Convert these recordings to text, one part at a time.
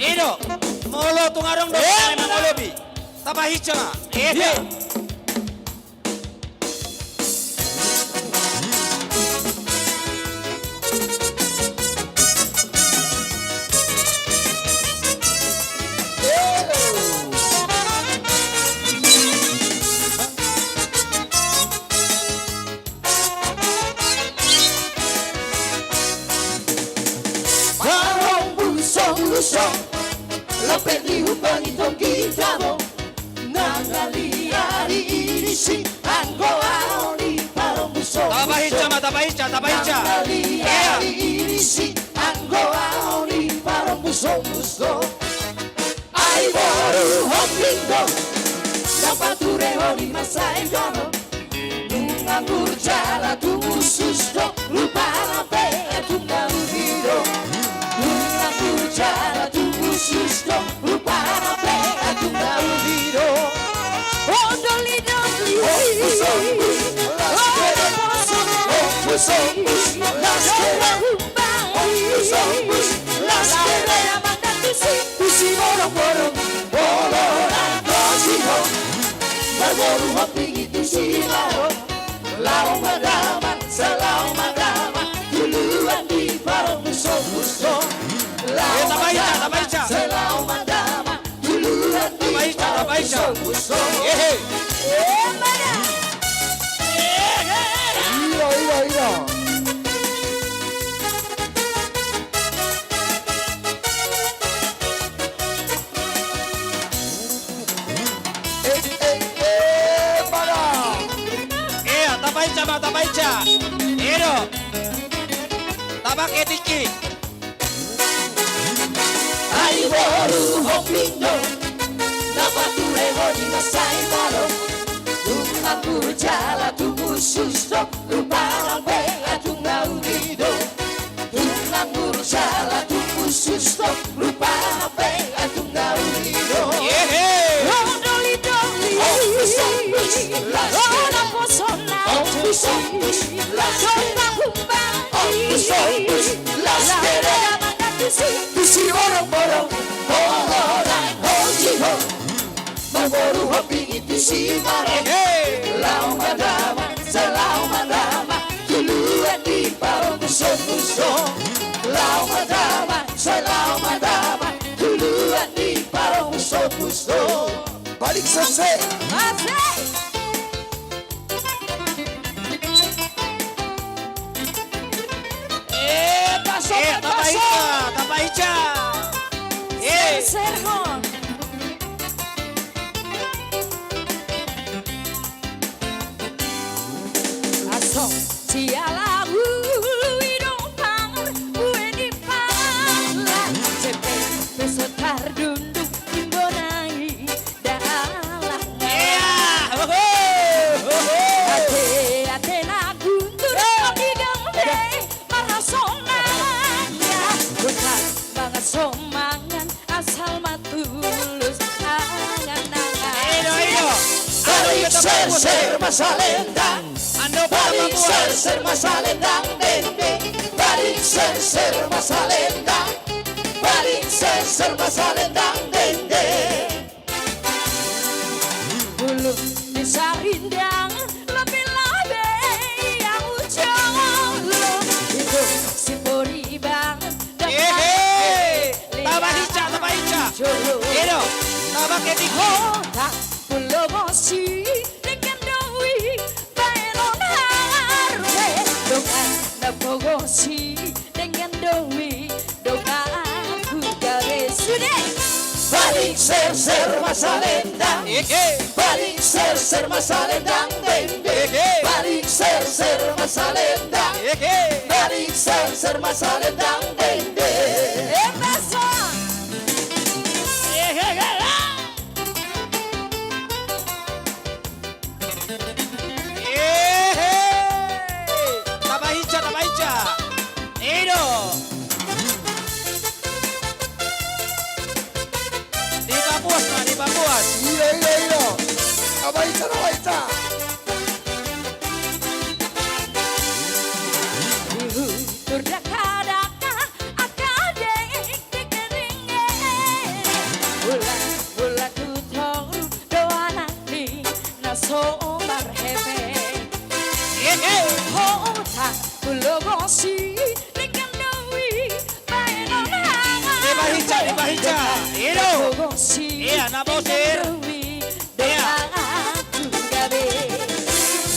Ino, molo tungarong do memang molobi. Tabahicha. La perdi un panito quitado nada liari irisi anggo aoni para muso Tabahicha nada liari irisi anggo aoni para muso ai boru hopindo dapat turehoni masa enjono nunganggur jala tunggu susto lupa nape tunggal hiro nunganggur jala susto para pega tu marido oh doli doli oh somos las que somos las que Tusi borong-borong Bolorang Marboru hoping itu si lau madaman selau madaman duluan di parung musuh-musuh lau madaman selau madaman duluan di parung musuh-musuh iya Tabaicha, Ero, tabak etiki. Ai boru hopindo, napature hodi masai balo. Tunga kurjala tumu susto, luparan be atunga unido. Tunga kurjala tumu susto, luparan be atunga unido. Doli doli, la posona. Somos las que Tusi borong-borong Bolorang hojiho Marboru hoping itu si marong Lau madama selau madama duluan di parung musuh-musuh Lau madama selau madama duluan di parung musuh-musuh Balik selesai Tabaicha. Serhon. Aso siala don't pound di pala cepe pesotar dunduk timbonai dalang ate na guntur di gambe marasonanya bukan mga somangan asal matulus angan-angan balik ser masalendang balik ser masalendang dende balik ser masalendang balik ser masalendang dende belum bisa rindang lebih-lebih yang ujung itu si pori banget Tabaicha. Ero, tabak etiki. tak belum mosi dengan doi baeron harre doa na pogosi dengan doi doa aku gawe sudah balik ser masalendang balik ser masalendang dende balik ser masalendang balik ser masalendang dende Tabaicha. Ero. Di Papuas. Iya. Tabaicha. Berdaka-daka akadek dikeringe Bulan ku toru doa nanti nasomar hepe Hota kulogosi dengan doi baeron Di Pahicha. Ero. Nabosir. doa aku gawe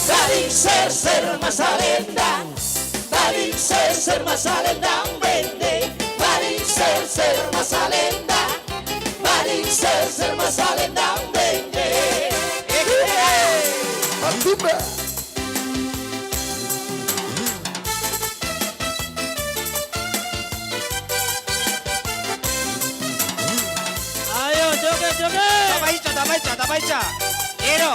balik ser masalendang balik ser masalendang bende balik ser masalendang balik ser masalendang bende Antiba. Ayo joget. Tabaicha. Ero.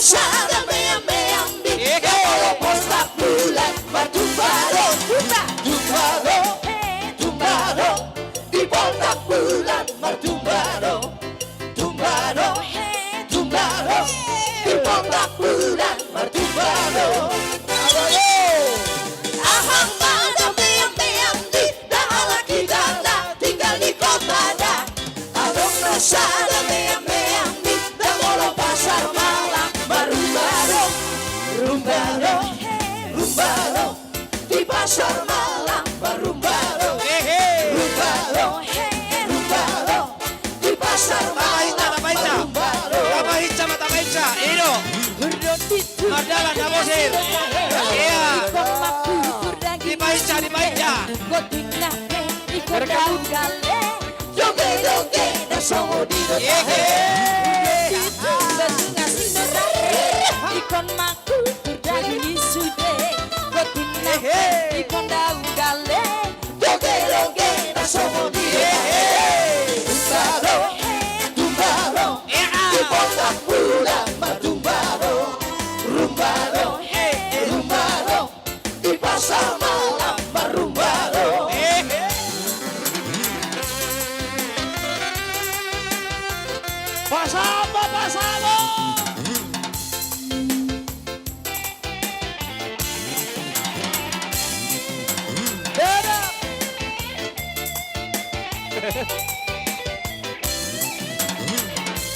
Sada meam di kalau postak bulan batu baro tumbaro di postak bulan jalan Nabosir. Iya. Dibaca, dibaca. Ikon maku berdaging sude, gotina ikon daun gale, joge joge nasomo dia. Tumbaro, tumbaro, ipotak bulan matumbaro, rumbaro, rumbaro, di pasar malam marumbaro. Pasama, pasama.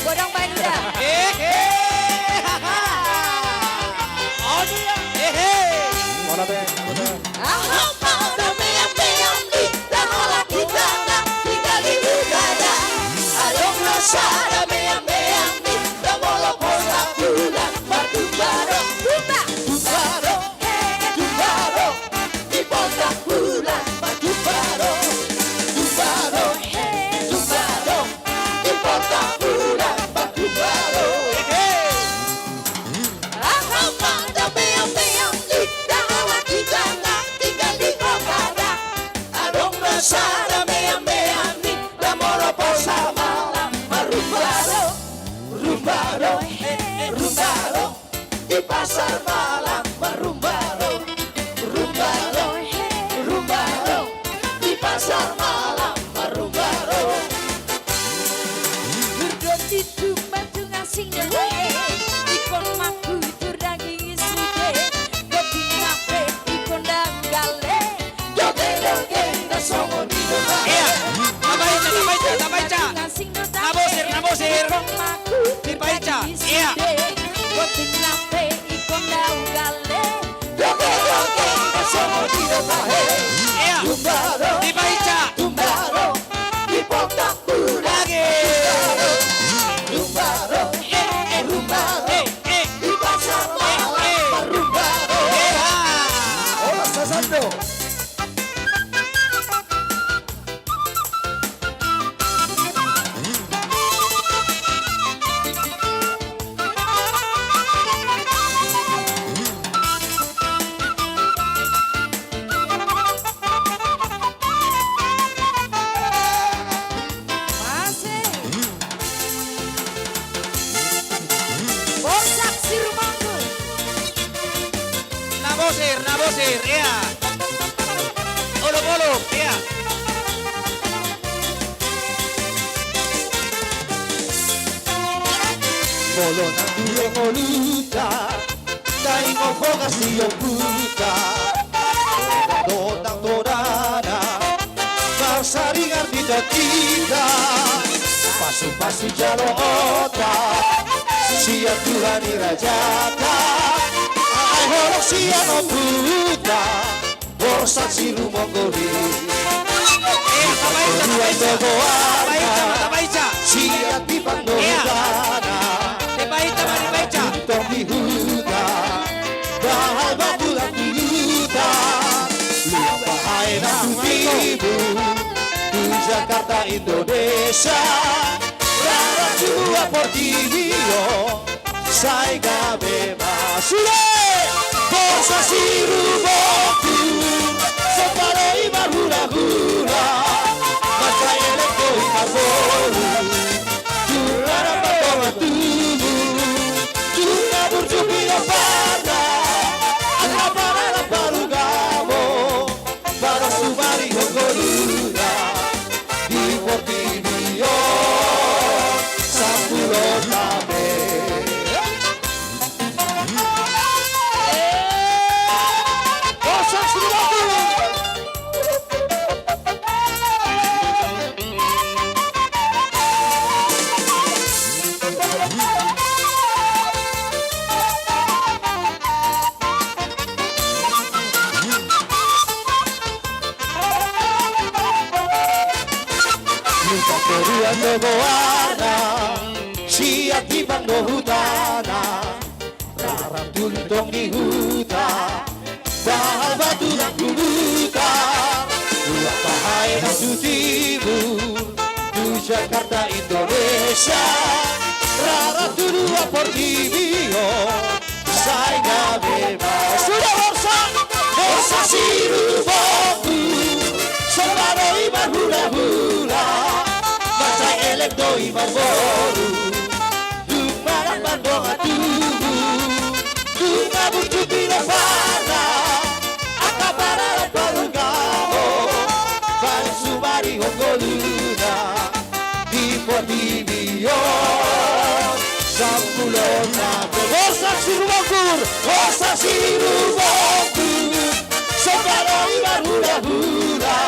Godong Banda. Mana be? Di pasar malam merumbaro, rumbaro, rumbaro, di pasar malam merumbaro. Berdua itu batu ngasih nilai, ikon maku tur daging sude, kopi ngape ikon danggale, joge joge nasomo di doa. Iya. Tabaca. Nabosir, Nabosir. Dibaca. Iya. Kopi ngape ikon danggale, joge joge nasomo di doa. Iya. Dibaca. Tumbaro, ipotak bulan. Lagi. Rumbaro, rumbaro, di pasar malam merumbaro. Iya. Hola, Sasando. Masih. Bosak si rumahku. Nabosir, Nabosir. Iya. Olok-olok. Iya. Bolo na due voluta, dai mo fogas io puta. Dotang torana, masari garbita kita. Pasu-pasu jalo ota, sia Tuhan rajata. Ai holok sia no puta, borsa si rumongoli. Iya, tabaca. Sia di pandodana. Dibaca. Tong di huta, bahal babulan di huta. Lupa hai na ibu, di Jakarta Indonesia. Rara tua Portillo, sai gabe masure. Borsa siru boku, separo ibar hura-hura. Maka eleko ikabolu, jurara batongan tubuh. Juna berjubilo pada, ala para la parugamo, para sumari hongorura, di Portillo, Sampulo Tabe. Bosak Sriwatu. Lupa Koreano goana, sia di bando hutana. orang tuntong di hutan, bahal batu dan hutan. Luar bahaya dan timur, di Jakarta Indonesia. Rara dua Portivio, saya bebas. Sudah borsa siru boku, sembarang ibar hula-hula, baca elektro ibar boru, dumara bandong atubu, dumabur cupina fana, akabara baru gamo, Pansubari Hongoluna, di Portivio. Sampulon na borsa sirubakur, borsa sirubakur, sembarang ibar hula-hula,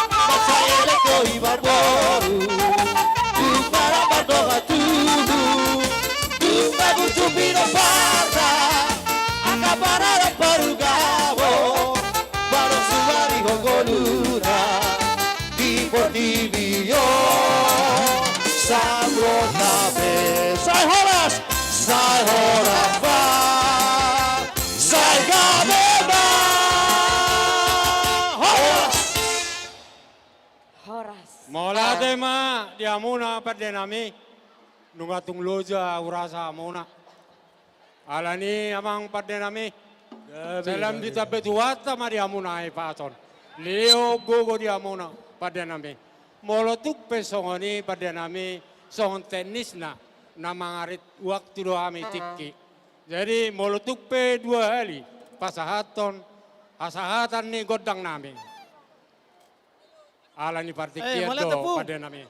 baca elektro ibar boru, dumara bandong atubu, dumabur cupino parda, akabara parugamo, Pansubari Hongoluna, di Portivio. Sabrot na Sai horas ba, sai gabi ba, horas. Horas. Mola tema dia muna pada nami nungatung loja urasa muna. Alani amang pada nami dalam di tapet wata dia muna ipaton. Leo gogo dia muna pada nami. Molotuk pesongoni pada nami song tenis na mangarit waktu doa kami tiki. Jadi molotuk pe 2 hari pasahatan ni godang nami. Alani partikiat do pada nami.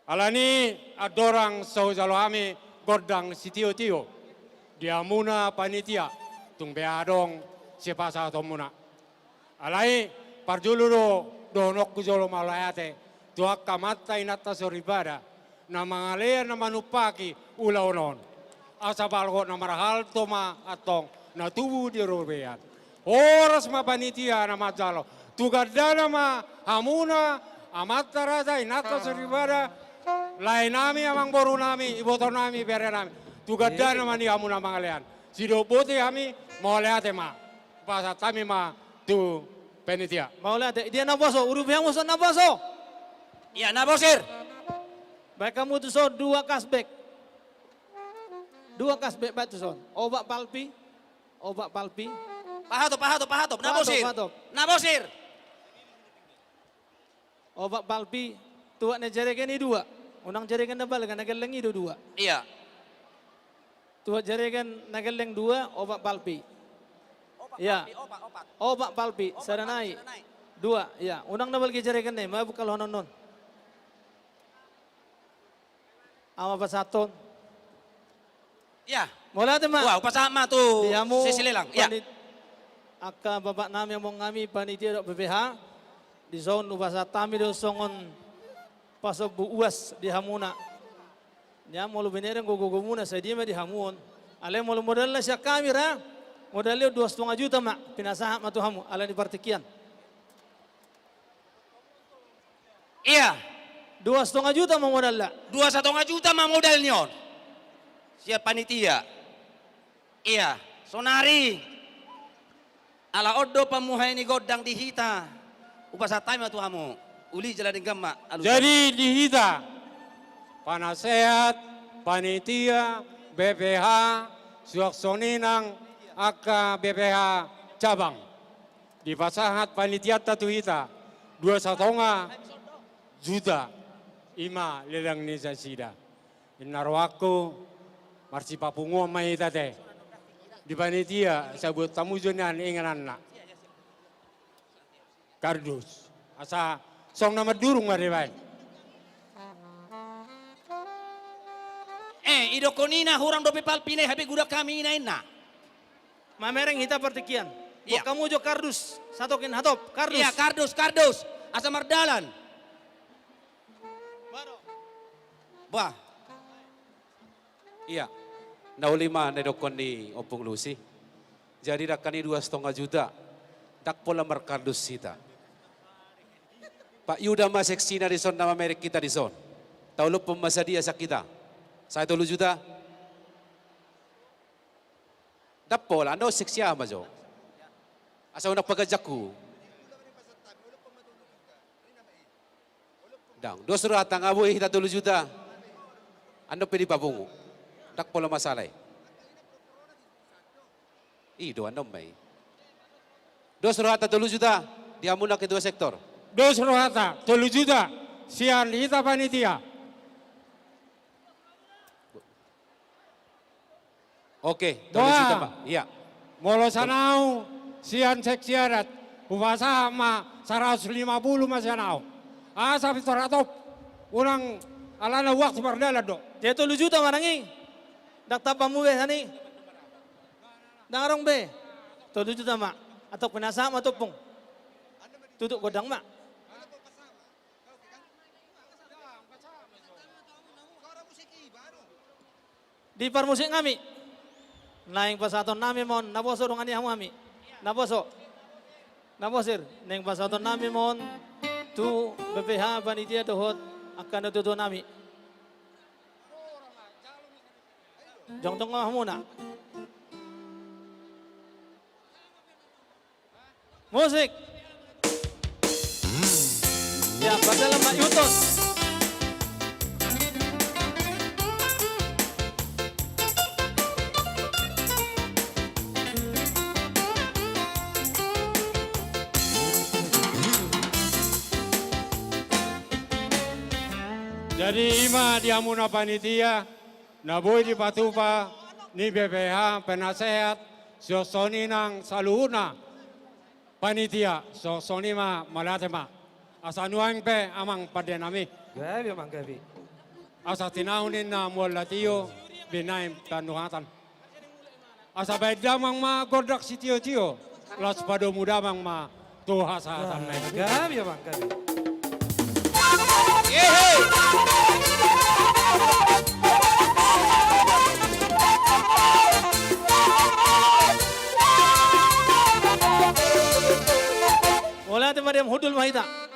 Alani adorang saujalo kami godang sitio-tio. Dia muna panitia tung beadong si pasahatan muna. Alai parjulu do nok kujolo malayate tuak kamata inata soribada. Na mangalea na manupaki ulaonon. Asa balgo na marahal toma atong na tubu di robean. Oras mapanitia na majalo. Tugadana ma hamuna amata rasa inata seribada. Lain nami amang boru nami, iboto nami, bere nami. Tugadana ma ni hamuna mangalean. Sido bote kami mau leate ma. Pasat kami ma tu panitia. Mau lihat dia naboso, urut yang musuh naboso. Iya, nabosir. Baik kamu tuh son 2 kasbek. 2 kasbek baik tuh son. Obat palpi. Pahatop, nabosir. Pahatop. Nabosir. Obat palpi. Tuak na jarekan ni 2. Unang jarekan na balagan nagaleng itu 2. Iya. Tuak jarekan nagaleng 2 obat palpi. Ya. Obat palpi. Saranai. 2. Ya. Unang nabal ke jarekan ni. Mabuk kalau non. Ama pasaton. Ya. Mula teman. Wah, pasama tu Diamu sisililang. Ya. Aka bapak nami among ngami panitia dok BPH di zone ubasa tami do songon pasok bu uas di hamuna. Nya mulu benereng gogo muna saya dia di hamun. Ale mulu modal lah siya kamera. Modalnya 2,5 juta mak pinasaha matu hamu ala di partikian. Iya. 2,5 juta mau modal lah. 2,5 juta mah modal nyon. Siap panitia. Iya, sonari. Ala oddo pamuhay ni godang dihita. Upasa time tu hamu. Uli jala dengan mak. Jadi dihita panasehat, panitia, BPH, suaksoninang aka BPH cabang. Di pasahat panitia tatu hita 2,5 juta. Ima lelang ni sa sida. Inarwako marsi papungo may tate. Di panitia sabut tamu jonan inganan na. Kardus. Asa song nama durung maribay. Ido konina hurang dope palpine habi guda kami inain na. Mamereng hita partikian. Iya. Kamu jo kardus. Satokin hatop. Kardus. Iya, kardus. Asa mardalan. Bah. Iya, naulima na dokon ni Opung Lucy. Jadi dakani 2,5 juta. Dak pola markardus sita. Pak Yuda maseksi na dison nama merek kita dison. Taulup pemasadia sa kita. Saya 3 juta. Dapol, ano siksya majo? Asa unak pagajak ko. Dang, dos surat ang abuhi hita 10 juta. Ano pwede babungo? Dakpol ang masalay. Ido, ano may? Dos surat 10 juta. Dia muna kedua sektor. Dos rohata, 3 juta. Sian hita panitia. Oke, 3 Doa. juta Pak. Iya. Molo sanau, sian seksiarat. Upasa ma 150 masanau. Asa pitoratop. Unang alana waktu berdala do. Dia 10 juta marangi. Dak tapamu be hani. Dangarong be. 10 juta mak. Atau penasa atau pung. Tutup godang mak. Di parmusik kami. Naing pasaton nami mon naboso dong ani hamu kami. Naboso. Nabosir neng pasaton nami mon tu BPH panitia dohot akan tutu nami. Jong tong hamu na. Musik. Ya, padahal Mak Yuton. Jadi ima di amuna panitia, naboy di patupa, ni BPH penasehat, sosoni nang saluhuna panitia, sosoni ma malatema. Asa nuang pe amang padenami. Gabi mang gabi. Asa tinahunin na mulatio, binaim tanuhatan. Asa baidamang ma gordak si tio-tio, las pado mudamang ma tuhasatan na. Gabi mang gabi. Wala te Mariam hudul mahita.